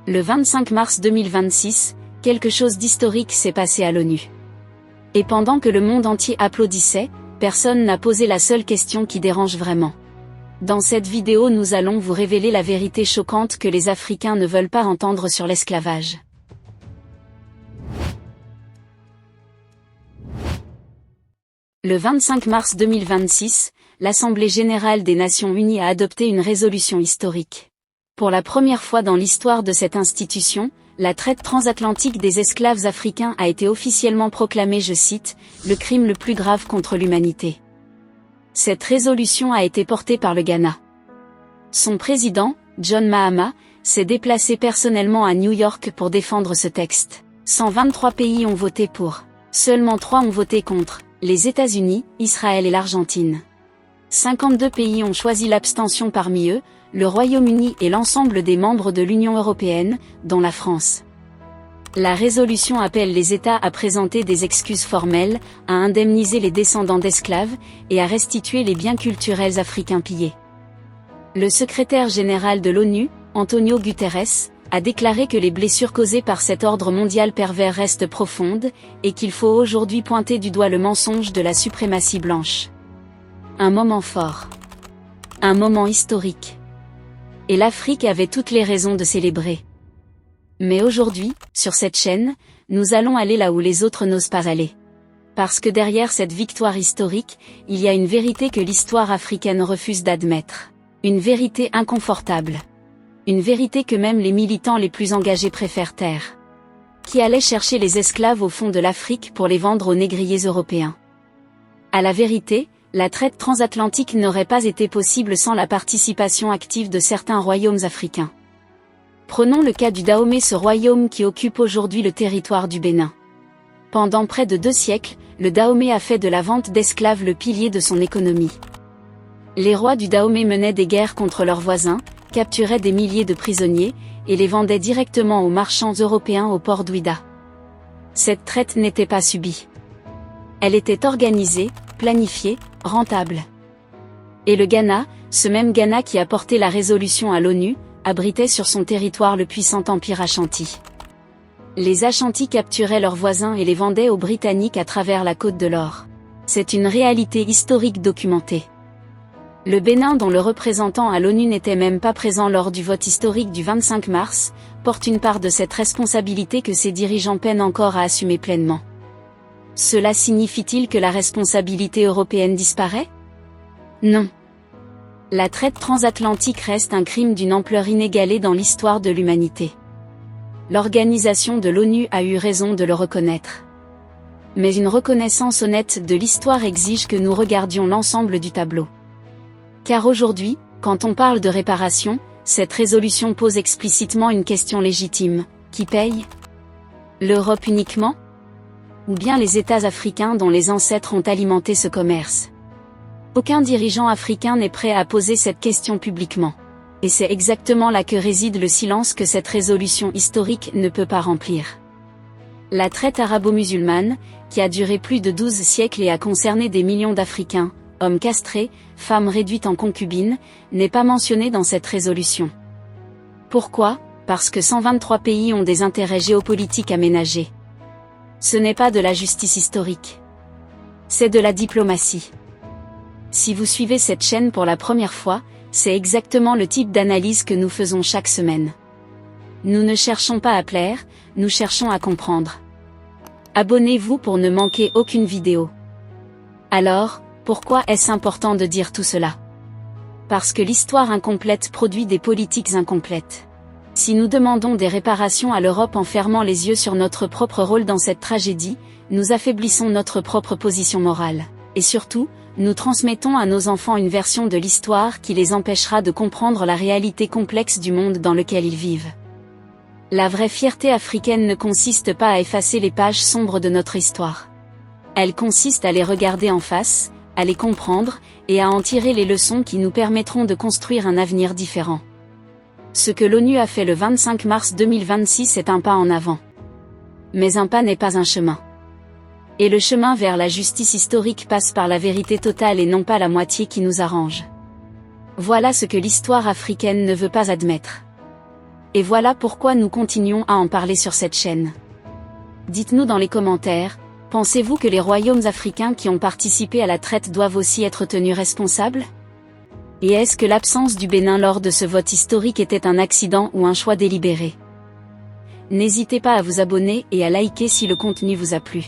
Le 25 mars 2026, quelque chose d'historique s'est passé à l'ONU. Et pendant que le monde entier applaudissait, personne n'a posé la seule question qui dérange vraiment. Dans cette vidéo, nous allons vous révéler la vérité choquante que les Africains ne veulent pas entendre sur l'esclavage. Le 25 mars 2026, l'Assemblée générale des Nations unies a adopté une résolution historique. Pour la première fois dans l'histoire de cette institution, la traite transatlantique des esclaves africains a été officiellement proclamée, je cite, « le crime le plus grave contre l'humanité ». Cette résolution a été portée par le Ghana. Son président, John Mahama, s'est déplacé personnellement à New York pour défendre ce texte. 123 pays ont voté pour. Seulement 3 ont voté contre, les États-Unis, Israël et l'Argentine. 52 pays ont choisi l'abstention parmi eux, le Royaume-Uni et l'ensemble des membres de l'Union européenne, dont la France. La résolution appelle les États à présenter des excuses formelles, à indemniser les descendants d'esclaves, et à restituer les biens culturels africains pillés. Le secrétaire général de l'ONU, Antonio Guterres, a déclaré que les blessures causées par cet ordre mondial pervers restent profondes, et qu'il faut aujourd'hui pointer du doigt le mensonge de la suprématie blanche. Un moment fort. Un moment historique. Et l'Afrique avait toutes les raisons de célébrer. Mais aujourd'hui, sur cette chaîne, nous allons aller là où les autres n'osent pas aller. Parce que derrière cette victoire historique, il y a une vérité que l'histoire africaine refuse d'admettre. Une vérité inconfortable. Une vérité que même les militants les plus engagés préfèrent taire. Qui allait chercher les esclaves au fond de l'Afrique pour les vendre aux négriers européens. À la vérité, la traite transatlantique n'aurait pas été possible sans la participation active de certains royaumes africains. Prenons le cas du Dahomey, ce royaume qui occupe aujourd'hui le territoire du Bénin. Pendant près de 2 siècles, le Dahomey a fait de la vente d'esclaves le pilier de son économie. Les rois du Dahomey menaient des guerres contre leurs voisins, capturaient des milliers de prisonniers, et les vendaient directement aux marchands européens au port d'Ouidah. Cette traite n'était pas subie. Elle était organisée, planifiée, rentable. Et le Ghana, ce même Ghana qui a porté la résolution à l'ONU, abritait sur son territoire le puissant empire Ashanti. Les Ashanti capturaient leurs voisins et les vendaient aux Britanniques à travers la Côte de l'Or. C'est une réalité historique documentée. Le Bénin, dont le représentant à l'ONU n'était même pas présent lors du vote historique du 25 mars, porte une part de cette responsabilité que ses dirigeants peinent encore à assumer pleinement. Cela signifie-t-il que la responsabilité européenne disparaît? Non. La traite transatlantique reste un crime d'une ampleur inégalée dans l'histoire de l'humanité. L'organisation de l'ONU a eu raison de le reconnaître. Mais une reconnaissance honnête de l'histoire exige que nous regardions l'ensemble du tableau. Car aujourd'hui, quand on parle de réparation, cette résolution pose explicitement une question légitime. Qui paye? L'Europe uniquement? Ou bien les États africains dont les ancêtres ont alimenté ce commerce? Aucun dirigeant africain n'est prêt à poser cette question publiquement. Et c'est exactement là que réside le silence que cette résolution historique ne peut pas remplir. La traite arabo-musulmane, qui a duré plus de 12 siècles et a concerné des millions d'Africains, hommes castrés, femmes réduites en concubines, n'est pas mentionnée dans cette résolution. Pourquoi? Parce que 123 pays ont des intérêts géopolitiques à ménager. Ce n'est pas de la justice historique. C'est de la diplomatie. Si vous suivez cette chaîne pour la première fois, c'est exactement le type d'analyse que nous faisons chaque semaine. Nous ne cherchons pas à plaire, nous cherchons à comprendre. Abonnez-vous pour ne manquer aucune vidéo. Alors, pourquoi est-ce important de dire tout cela? Parce que l'histoire incomplète produit des politiques incomplètes. Si nous demandons des réparations à l'Europe en fermant les yeux sur notre propre rôle dans cette tragédie, nous affaiblissons notre propre position morale. Et surtout, nous transmettons à nos enfants une version de l'histoire qui les empêchera de comprendre la réalité complexe du monde dans lequel ils vivent. La vraie fierté africaine ne consiste pas à effacer les pages sombres de notre histoire. Elle consiste à les regarder en face, à les comprendre, et à en tirer les leçons qui nous permettront de construire un avenir différent. Ce que l'ONU a fait le 25 mars 2026 est un pas en avant. Mais un pas n'est pas un chemin. Et le chemin vers la justice historique passe par la vérité totale et non pas la moitié qui nous arrange. Voilà ce que l'histoire africaine ne veut pas admettre. Et voilà pourquoi nous continuons à en parler sur cette chaîne. Dites-nous dans les commentaires, pensez-vous que les royaumes africains qui ont participé à la traite doivent aussi être tenus responsables? Et est-ce que l'absence du Bénin lors de ce vote historique était un accident ou un choix délibéré? N'hésitez pas à vous abonner et à liker si le contenu vous a plu.